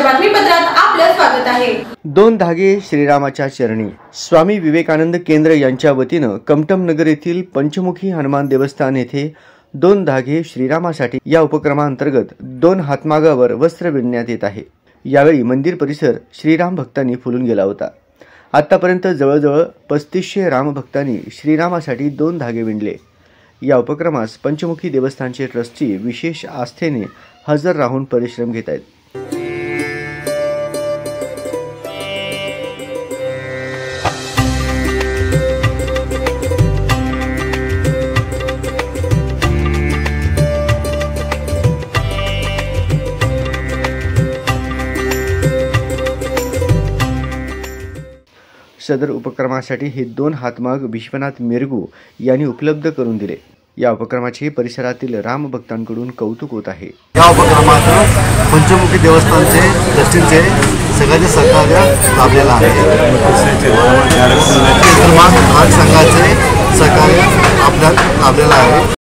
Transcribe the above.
बातमीपत्रात आपलं स्वागत आहे। दोन धागे श्रीरामाच्या चरणी स्वामी विवेकानंद केंद्र यांच्या वतीनं कमटम नगर येथील पंचमुखी हनुमान देवस्थान येथे दोन धागे श्रीरामासाठी या उपक्रमांतर्गत 2 हातमागावर वस्त्र विणण्यात येत आहे। यावेळी मंदिर परिसर श्रीराम भक्तांनी फुलून गेला होता। आतापर्यंत जवळजवळ 3500 राम भक्तांनी श्रीरामासाठी 2 धागे विणले। या उपक्रमास पंचमुखी देवस्थानचे ट्रस्टी विशेष आस्थेने हजर राहून परिश्रम घेत आहेत। सदर उपक्रमासाठी हे 2 हातमाग विश्वनाथ मिरगू यांनी उपलब्ध करून दिले। या उपक्रमाचे परिसरातील राम भक्तांकडून कौतुक होत आहे। या उपक्रमात पंचमुखी देवस्थानचे ट्रस्टींचे सगळ्यांचे सहकार्य लाभलेलं आहे। संघाचे सहकार्य आपल्याला लाभलेलं आहे।